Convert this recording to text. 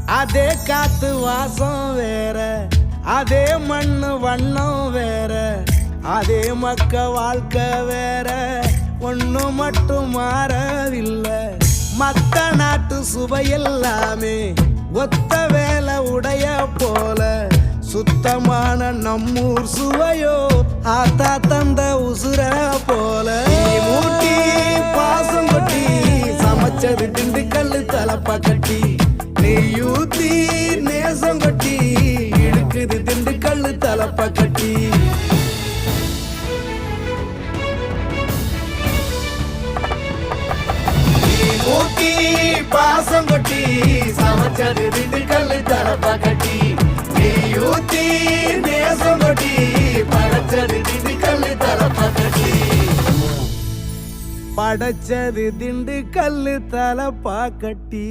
அதே காத்து வாசம் வேற, அதே மண்ணு வண்ணம் வேற, அதே மக்க வாழ்க்கை வேற, ஒண்ணு மட்டும் மாறவில்லை. மத்த நாட்டு சுவையெல்லாமே ஒத்த வேலை உடைய போல, சுத்தமான நம்மூர் சுவையோ ஆத்தா தந்த உசுர போல. மூட்டி பாசம் கொட்டி சமைச்சது திண்டுக்கல்லு தலப்பா கட்டி, நெய்யூத்தி நேசம் கொட்டி இழுக்குது திண்டுக்கல்லு தலப்பா கட்டி. மூட்டி பாசம் கொட்டி சமைச்சது திண்டுக்கல்லு தலப்பா கட்டி, நெய்யூத்தி நேசம் கொட்டி படைச்சது திண்டுக்கல்லு தலப்பா கட்டி. படைச்சது திண்டுக்கல்லு தலப்பா கட்டி.